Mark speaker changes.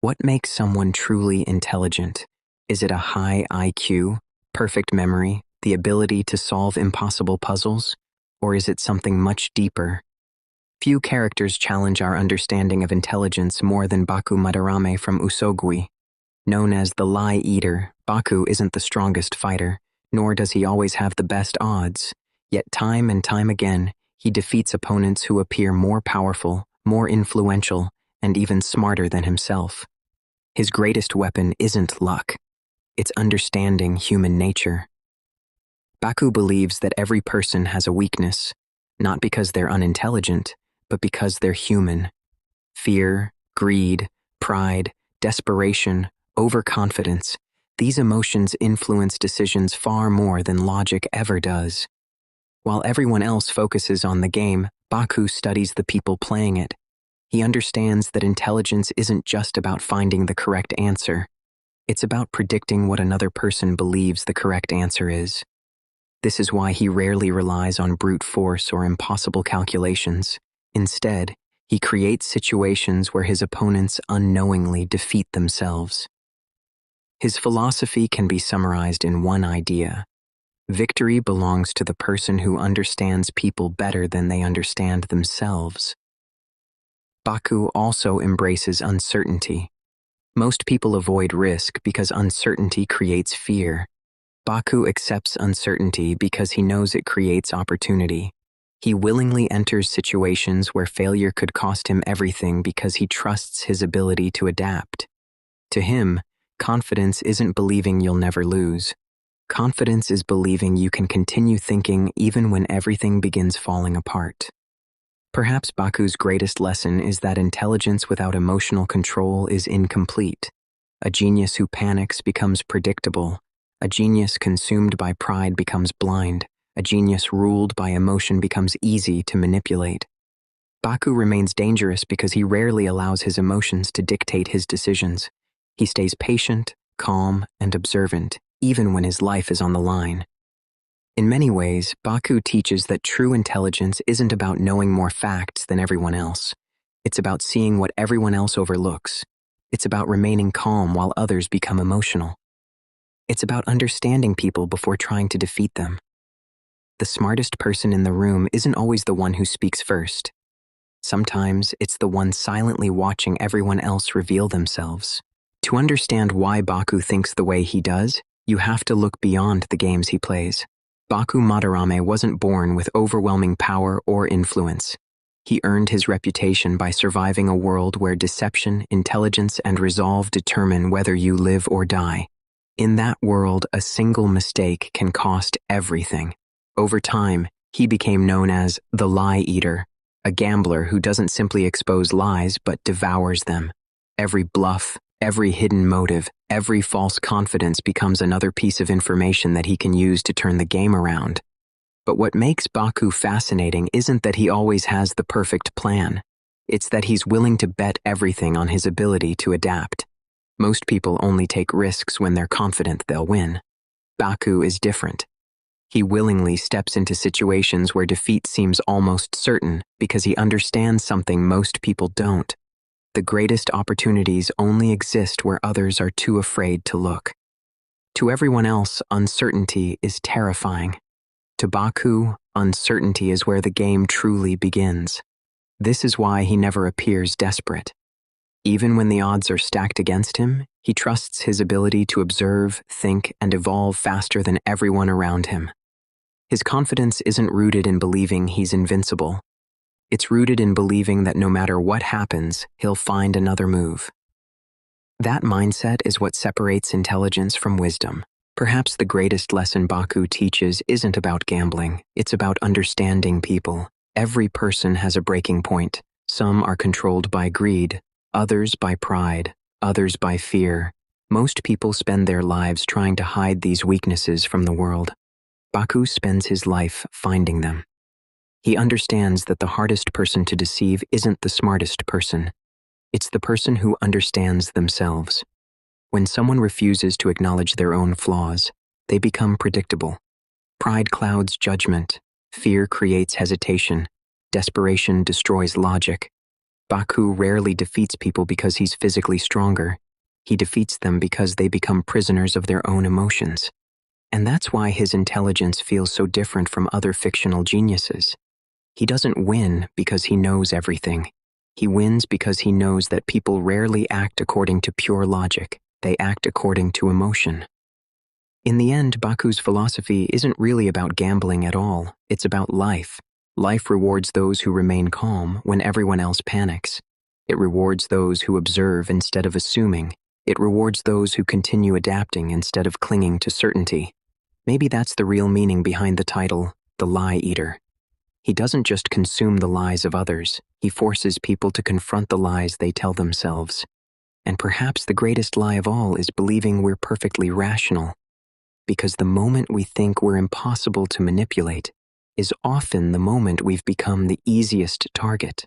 Speaker 1: What makes someone truly intelligent? Is it a high IQ, perfect memory, the ability to solve impossible puzzles? Or is it something much deeper? Few characters challenge our understanding of intelligence more than Baku Madarame from Usogui. Known as the Lie Eater, Baku isn't the strongest fighter, nor does he always have the best odds. Yet time and time again, he defeats opponents who appear more powerful, more influential, and even smarter than himself. His greatest weapon isn't luck. It's understanding human nature. Baku believes that every person has a weakness, not because they're unintelligent, but because they're human. Fear, greed, pride, desperation, overconfidence, these emotions influence decisions far more than logic ever does. While everyone else focuses on the game, Baku studies the people playing it. He understands that intelligence isn't just about finding the correct answer. It's about predicting what another person believes the correct answer is. This is why he rarely relies on brute force or impossible calculations. Instead, he creates situations where his opponents unknowingly defeat themselves. His philosophy can be summarized in one idea. Victory belongs to the person who understands people better than they understand themselves. Baku also embraces uncertainty. Most people avoid risk because uncertainty creates fear. Baku accepts uncertainty because he knows it creates opportunity. He willingly enters situations where failure could cost him everything because he trusts his ability to adapt. To him, confidence isn't believing you'll never lose. Confidence is believing you can continue thinking even when everything begins falling apart. Perhaps Baku's greatest lesson is that intelligence without emotional control is incomplete. A genius who panics becomes predictable. A genius consumed by pride becomes blind. A genius ruled by emotion becomes easy to manipulate. Baku remains dangerous because he rarely allows his emotions to dictate his decisions. He stays patient, calm, and observant, even when his life is on the line. In many ways, Baku teaches that true intelligence isn't about knowing more facts than everyone else. It's about seeing what everyone else overlooks. It's about remaining calm while others become emotional. It's about understanding people before trying to defeat them. The smartest person in the room isn't always the one who speaks first. Sometimes it's the one silently watching everyone else reveal themselves. To understand why Baku thinks the way he does, you have to look beyond the games he plays. Baku Madarame wasn't born with overwhelming power or influence. He earned his reputation by surviving a world where deception, intelligence, and resolve determine whether you live or die. In that world, a single mistake can cost everything. Over time, he became known as the Lie Eater, a gambler who doesn't simply expose lies but devours them. Every bluff, every hidden motive, every false confidence becomes another piece of information that he can use to turn the game around. But what makes Baku fascinating isn't that he always has the perfect plan. It's that he's willing to bet everything on his ability to adapt. Most people only take risks when they're confident they'll win. Baku is different. He willingly steps into situations where defeat seems almost certain because he understands something most people don't. The greatest opportunities only exist where others are too afraid to look. To everyone else, uncertainty is terrifying. To Baku, uncertainty is where the game truly begins. This is why he never appears desperate. Even when the odds are stacked against him, he trusts his ability to observe, think, and evolve faster than everyone around him. His confidence isn't rooted in believing he's invincible. It's rooted in believing that no matter what happens, he'll find another move. That mindset is what separates intelligence from wisdom. Perhaps the greatest lesson Baku teaches isn't about gambling, it's about understanding people. Every person has a breaking point. Some are controlled by greed, others by pride, others by fear. Most people spend their lives trying to hide these weaknesses from the world. Baku spends his life finding them. He understands that the hardest person to deceive isn't the smartest person. It's the person who understands themselves. When someone refuses to acknowledge their own flaws, they become predictable. Pride clouds judgment. Fear creates hesitation. Desperation destroys logic. Baku rarely defeats people because he's physically stronger. He defeats them because they become prisoners of their own emotions. And that's why his intelligence feels so different from other fictional geniuses. He doesn't win because he knows everything. He wins because he knows that people rarely act according to pure logic. They act according to emotion. In the end, Baku's philosophy isn't really about gambling at all. It's about life. Life rewards those who remain calm when everyone else panics. It rewards those who observe instead of assuming. It rewards those who continue adapting instead of clinging to certainty. Maybe that's the real meaning behind the title, The Lie Eater. He doesn't just consume the lies of others, he forces people to confront the lies they tell themselves. And perhaps the greatest lie of all is believing we're perfectly rational. Because the moment we think we're impossible to manipulate is often the moment we've become the easiest target.